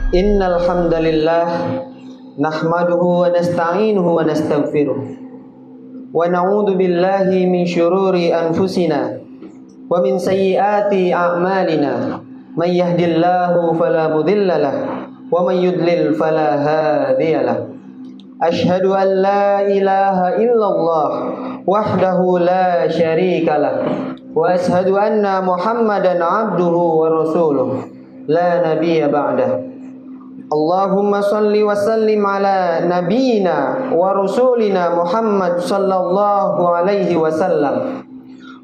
Innal hamdalillah nahmaduhu wa nasta'inuhu wa nastaghfiruh wa na'udzu billahi min syururi anfusina wa min sayyiati a'malina may yahdihillahu fala mudhillalah wa may yudlil fala hadiyalah. Asyhadu an la ilaha illallah wahdahu la syarikalah wa asyhadu anna Muhammadan abduhu wa rasuluh la nabiyya ba'dah. Allahumma salli wa sallim ala nabiyyina wa rasulina Muhammad sallallahu alaihi wasallam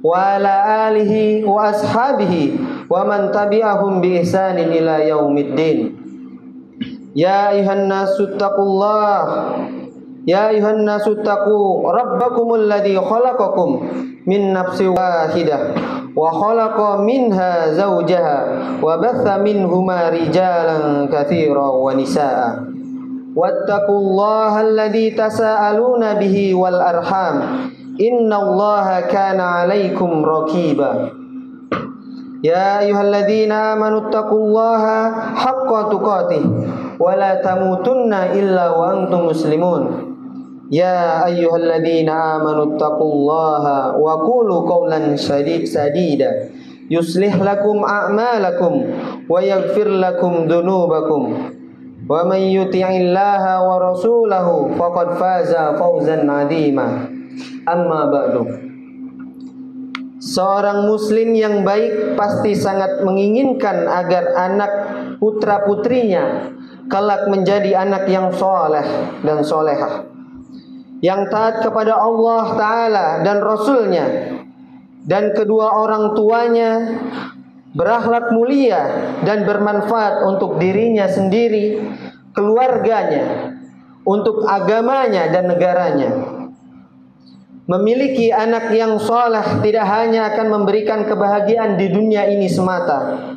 wa ala alihi wa ashabihi wa man tabi'ahum bi ihsanin ila yaumiddin. Ya ayuhan nasu taqullah, ya ayuhan nasu taqu rabbakumul ladzi khalaqakum min nafsin wahidah wa khalaqa minha zawjaha wa batha minhuma rijalan katsiran wa nisaa. Wattaqullaha alladzi tasaaluna bihi wal arham innallaha kana 'alaikum raqiba. Ya ayyuhalladzina amanu taqullaha haqqa tuqatih wa la tamutunna illa wa antum muslimun. Ya ayyuhalladzina amanu taqullaha wa qulu qawlan sadida yuslih lakum a'malakum wa yaghfir lakum dhunubakum wa man yuti'illaha wa rasulahu faqad faza fawzan 'azima. Amma ba'du. Seorang muslim yang baik pasti sangat menginginkan agar anak putra putrinya kelak menjadi anak yang soleh dan solehah, yang taat kepada Allah Ta'ala dan Rasulnya, dan kedua orang tuanya, berakhlak mulia dan bermanfaat untuk dirinya sendiri, keluarganya, untuk agamanya dan negaranya. Memiliki anak yang soleh tidak hanya akan memberikan kebahagiaan di dunia ini semata,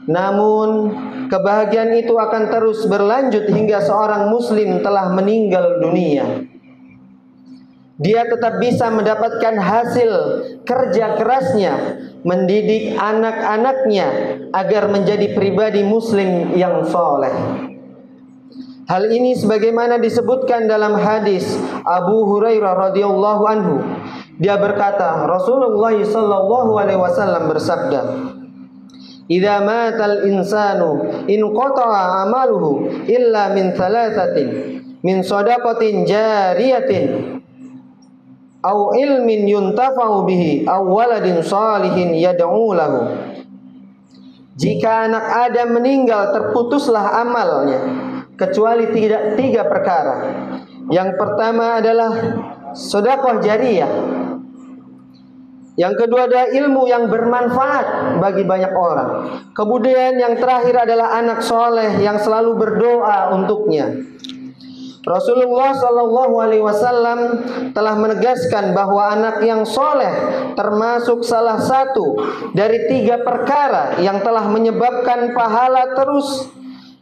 namun kebahagiaan itu akan terus berlanjut hingga seorang muslim telah meninggal dunia. Dia tetap bisa mendapatkan hasil kerja kerasnya mendidik anak-anaknya agar menjadi pribadi muslim yang soleh. Hal ini sebagaimana disebutkan dalam hadis Abu Hurairah radhiyallahu anhu. Dia berkata, Rasulullah sallallahu alaihi wasallam bersabda, "Idza matal insanu in qata'a amaluhu illa min thalathatin, min shadaqatin jariyatin aw ilmin yuntafa'u bihi aw waladin shalihin yad'u lahu." Jika anak Adam meninggal, terputuslah amalnya kecuali tiga perkara. Yang pertama adalah sedekah jariyah. Yang kedua adalah ilmu yang bermanfaat bagi banyak orang. Kemudian yang terakhir adalah anak soleh yang selalu berdoa untuknya. Rasulullah Shallallahu Alaihi Wasallam telah menegaskan bahwa anak yang soleh termasuk salah satu dari tiga perkara yang telah menyebabkan pahala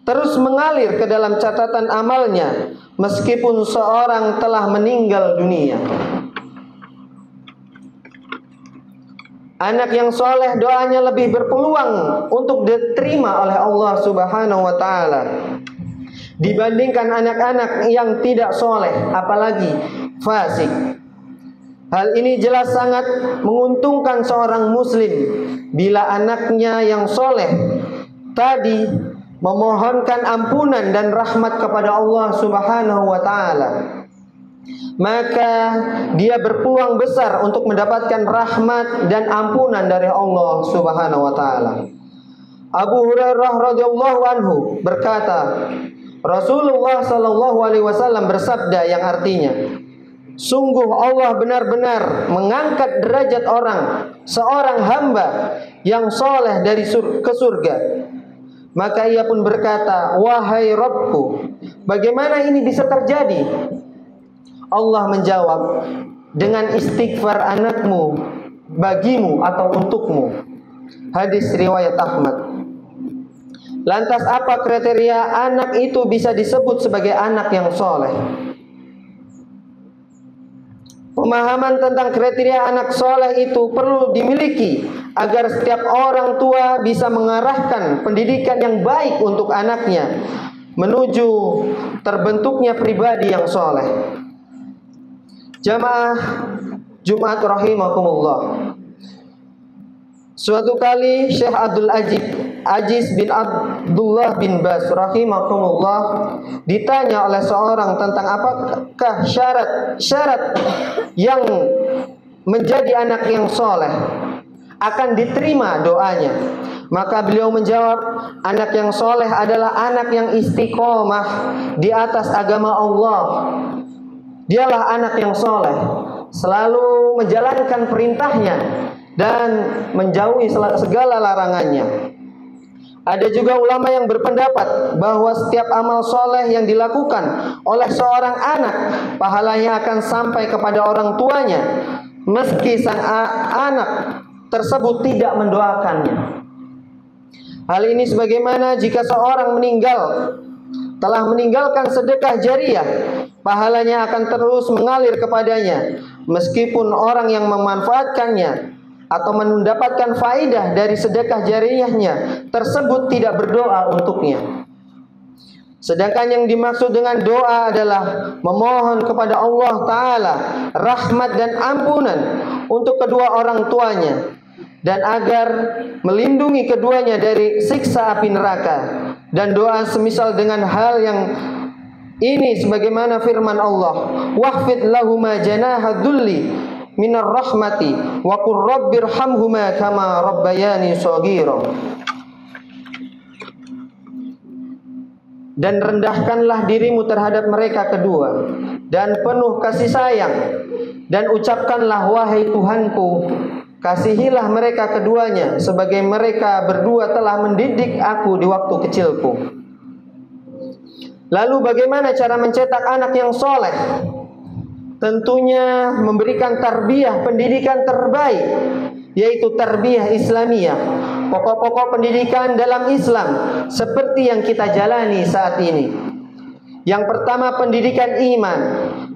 terus mengalir ke dalam catatan amalnya meskipun seorang telah meninggal dunia. Anak yang soleh doanya lebih berpeluang untuk diterima oleh Allah Subhanahu wa Ta'ala dibandingkan anak-anak yang tidak soleh, apalagi fasik. Hal ini jelas sangat menguntungkan seorang muslim bila anaknya yang soleh tadi memohonkan ampunan dan rahmat kepada Allah Subhanahu wa Ta'ala, maka dia berpeluang besar untuk mendapatkan rahmat dan ampunan dari Allah Subhanahu wa Ta'ala. Abu Hurairah radhiyallahu anhu berkata, Rasulullah sallallahu alaihi wasallam bersabda yang artinya, sungguh Allah benar-benar mengangkat derajat seorang hamba yang soleh ke surga. Maka ia pun berkata, wahai Rabbku, bagaimana ini bisa terjadi? Allah menjawab, dengan istighfar anakmu bagimu atau untukmu. Hadis riwayat Ahmad. Lantas apa kriteria anak itu bisa disebut sebagai anak yang soleh? Pemahaman tentang kriteria anak soleh itu perlu dimiliki agar setiap orang tua bisa mengarahkan pendidikan yang baik untuk anaknya menuju terbentuknya pribadi yang soleh. Jamaah Jumat rahimakumullah. Suatu kali Syekh Aziz bin Abdullah bin Bas rahimakumullah ditanya oleh seorang tentang apakah syarat yang menjadi anak yang soleh akan diterima doanya. Maka beliau menjawab, anak yang soleh adalah anak yang istiqomah di atas agama Allah. Dialah anak yang soleh, selalu menjalankan perintahnya dan menjauhi segala larangannya. Ada juga ulama yang berpendapat bahwa setiap amal soleh yang dilakukan oleh seorang anak, pahalanya akan sampai kepada orang tuanya, meski sang anak tersebut tidak mendoakannya. Hal ini sebagaimana jika seorang telah meninggalkan sedekah jariah, pahalanya akan terus mengalir kepadanya, meskipun orang yang memanfaatkannya atau mendapatkan faidah dari sedekah jariahnya tersebut tidak berdoa untuknya. Sedangkan yang dimaksud dengan doa adalah memohon kepada Allah Ta'ala rahmat dan ampunan untuk kedua orang tuanya, dan agar melindungi keduanya dari siksa api neraka. Dan doa semisal dengan hal yang ini sebagaimana firman Allah, wahfid lahuma janaha dhulli minar rahmati wa qur rabbirhamhuma kama rabbayani shaghira. Dan rendahkanlah dirimu terhadap mereka kedua dan penuh kasih sayang, dan ucapkanlah, wahai Tuhanku, kasihilah mereka keduanya sebagai mereka berdua telah mendidik aku di waktu kecilku. Lalu bagaimana cara mencetak anak yang soleh? Tentunya memberikan tarbiyah pendidikan terbaik, yaitu tarbiyah Islamiyah, pokok-pokok pendidikan dalam Islam seperti yang kita jalani saat ini. Yang pertama, pendidikan iman.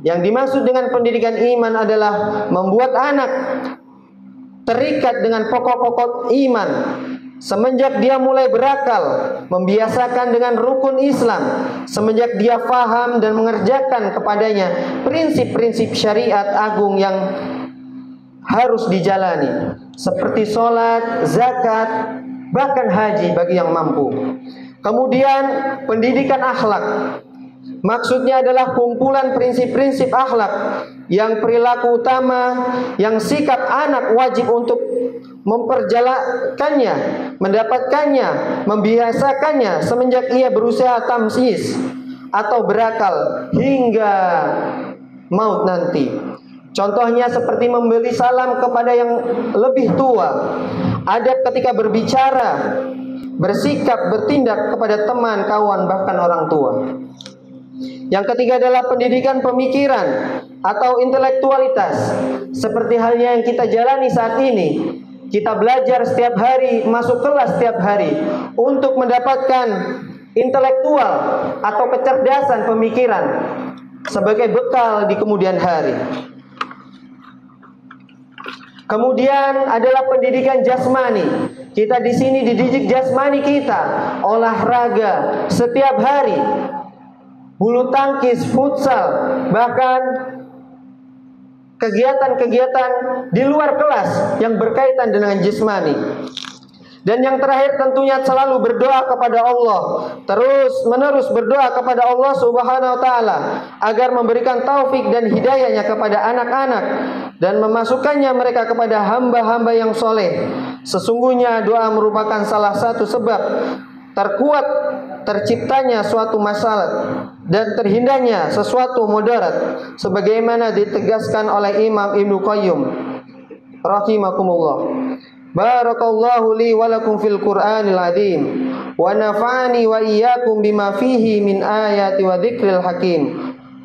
Yang dimaksud dengan pendidikan iman adalah membuat anak terikat dengan pokok-pokok iman semenjak dia mulai berakal, membiasakan dengan rukun Islam semenjak dia faham dan mengerjakan kepadanya prinsip-prinsip syariat agung yang harus dijalani, seperti sholat, zakat, bahkan haji bagi yang mampu. Kemudian pendidikan akhlak, maksudnya adalah kumpulan prinsip-prinsip akhlak yang perilaku utama yang sikap anak wajib untuk memperjalankannya, mendapatkannya, membiasakannya semenjak ia berusia tamyiz atau berakal hingga maut nanti. Contohnya seperti memberi salam kepada yang lebih tua, adab ketika berbicara, bersikap, bertindak kepada teman, kawan, bahkan orang tua. Yang ketiga adalah pendidikan pemikiran atau intelektualitas, seperti halnya yang kita jalani saat ini. Kita belajar setiap hari, masuk kelas setiap hari untuk mendapatkan intelektual atau kecerdasan pemikiran sebagai bekal di kemudian hari. Kemudian adalah pendidikan jasmani. Kita di sini dididik jasmani kita, olahraga setiap hari, bulu tangkis, futsal, bahkan kegiatan-kegiatan di luar kelas yang berkaitan dengan jasmani. Dan yang terakhir tentunya selalu berdoa kepada Allah, terus menerus berdoa kepada Allah Subhanahu wa taala agar memberikan taufik dan hidayahnya kepada anak-anak dan memasukkannya mereka kepada hamba-hamba yang soleh. Sesungguhnya doa merupakan salah satu sebab terkuat terciptanya suatu masalah dan terhindarnya sesuatu mudarat, sebagaimana ditegaskan oleh Imam Ibnu Qayyim rahimakumullah. Barakallahu li wa lakum fil Qur'anil azim wa nafa'ani wa iyyakum bima fihi min ayati wa dzikril hakim.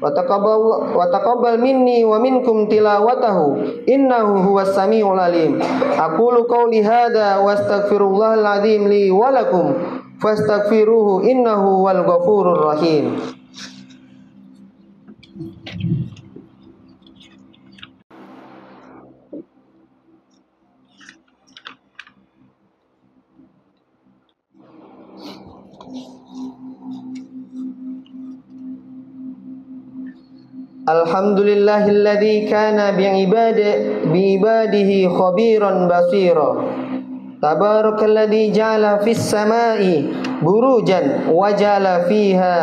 Wa taqabbal minni wa minkum tilawatahu innahu huwas samiul alim. Aqulu qawli hadza wa astaghfirullahal azim li wa lakum fastaghfiruhu innahu wal ghafurur rahim. Alhamdulillahilladzi kana bi'ibadihi khabiran basira. Tabarakalladzi ja'ala fis samai burujan wa ja'ala fiha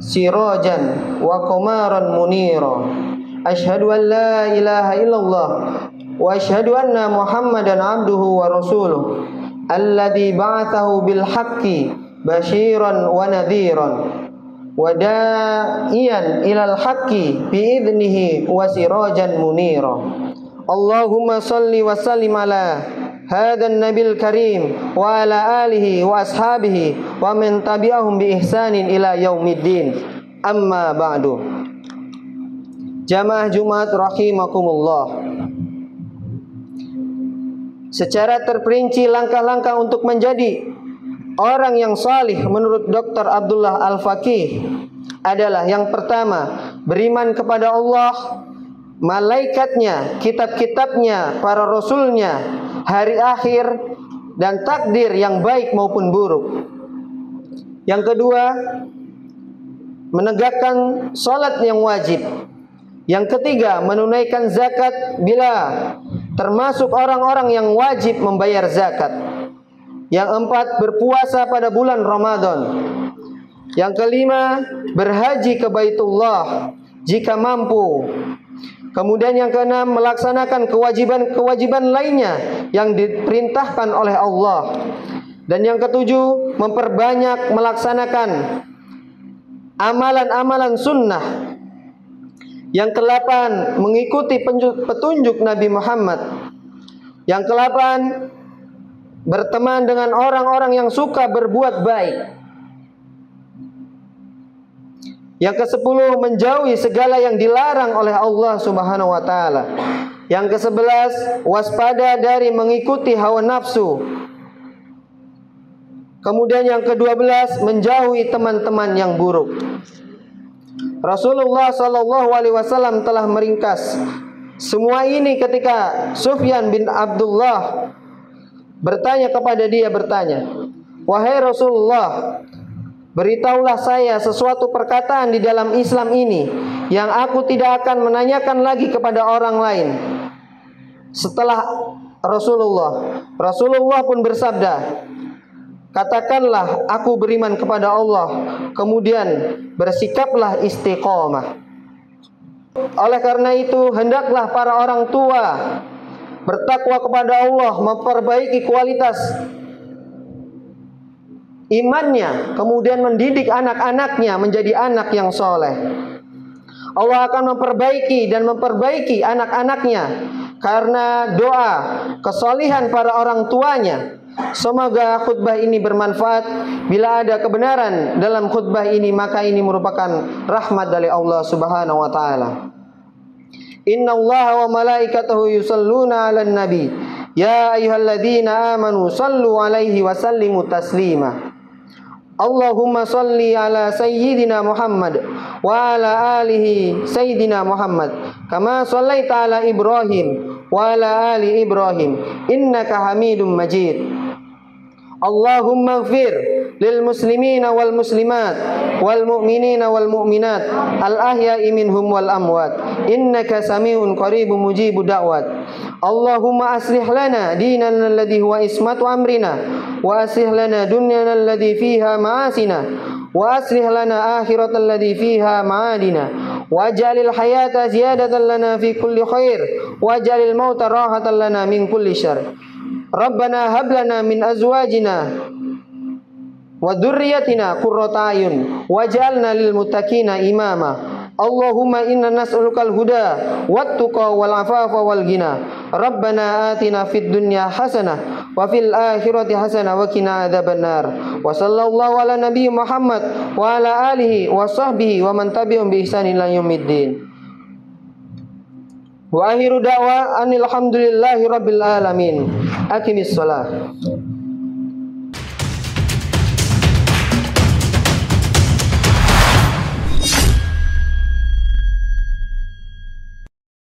sirajan wa qamaran munira. Asyhadu an la ilaha illallah wa asyhadu anna Muhammadan abduhu wa rasuluh alladzi ba'athahu bil haqqi basyiran wa nadhiran wa da'iyan ilal haqqi bi idnihi wa sirajan munira. Allahumma salli wa sallim ala hadzal nabil karim wa ala alihi wa ashabihi wa man tabi'ahum bi ihsanin ila yaumiddin. Amma ba'du. Jamaah Jumat rahimakumullah. Secara terperinci langkah-langkah untuk menjadi orang yang salih menurut Dr. Abdullah Al-Faqih adalah yang pertama, beriman kepada Allah, malaikatnya, kitab-kitabnya, para rasulnya, hari akhir, dan takdir yang baik maupun buruk. Yang kedua, menegakkan salat yang wajib. Yang ketiga, menunaikan zakat bila termasuk orang-orang yang wajib membayar zakat. Yang empat, berpuasa pada bulan Ramadan. Yang kelima, berhaji ke Baitullah jika mampu. Kemudian yang keenam, melaksanakan kewajiban-kewajiban lainnya yang diperintahkan oleh Allah. Dan yang ketujuh, memperbanyak melaksanakan amalan-amalan sunnah. Yang kedelapan, mengikuti petunjuk Nabi Muhammad. Yang kedelapan, berteman dengan orang-orang yang suka berbuat baik. Yang ke-10, menjauhi segala yang dilarang oleh Allah Subhanahu wa taala. Yang ke-11, waspada dari mengikuti hawa nafsu. Kemudian yang ke-12, menjauhi teman-teman yang buruk. Rasulullah sallallahu alaihi wasallam telah meringkas semua ini ketika Sufyan bin Abdullah bertanya kepada dia, "Wahai Rasulullah, beritahulah saya sesuatu perkataan di dalam Islam ini yang aku tidak akan menanyakan lagi kepada orang lain." Setelah Rasulullah pun bersabda, "Katakanlah aku beriman kepada Allah, kemudian bersikaplah istiqomah." Oleh karena itu, hendaklah para orang tua bertakwa kepada Allah, memperbaiki kualitas imannya, kemudian mendidik anak-anaknya menjadi anak yang soleh. Allah akan memperbaiki anak-anaknya karena doa kesolihan para orang tuanya. Semoga khutbah ini bermanfaat. Bila ada kebenaran dalam khutbah ini, maka ini merupakan rahmat dari Allah Subhanahu wa taala. Innallaha wa malaikatahu yusalluna 'alan nabi ya ayyuhalladzina amanu sallu 'alaihi wa sallimu taslima. Allahumma salli ala sayyidina Muhammad wa ala alihi sayyidina Muhammad kama sallaita ala Ibrahim wa ala ali Ibrahim innaka Hamidum Majid. Allahumma ighfir lil muslimina wal muslimat wal mu'minina wal mu'minat al ahya'i minhum wal amwat innaka sami'un qaribun mujibud da'wat. Allahumma aslih lana dinana alladhi huwa ismatu amrina wa aslih lana dunyana alladhi fiha ma'asina wa aslih lana akhirata alladhi fiha ma'adina waj'alil hayata ziyadatan lana fi kulli khair waj'alil mauta rahatan lana min kulli syarr. Rabbana hab lana min azwajina wa dzurriyyatina qurrata a'yun waj'alna lil muttaqina imama. Allahumma inna nas'alukal huda wat tuqa wal afafa wal ghina. Rabbana atina fid dunya hasanah wa fil akhirati hasanah wa qina adzabannar. Wa sallallahu ala nabiy Muhammad wa ala alihi wa sahbihi wa man tabi'ahum bi ihsanin ila yaumiddin. Wa akhiru da'wa anil hamdulillahi rabbil alamin. Aqimis shalah.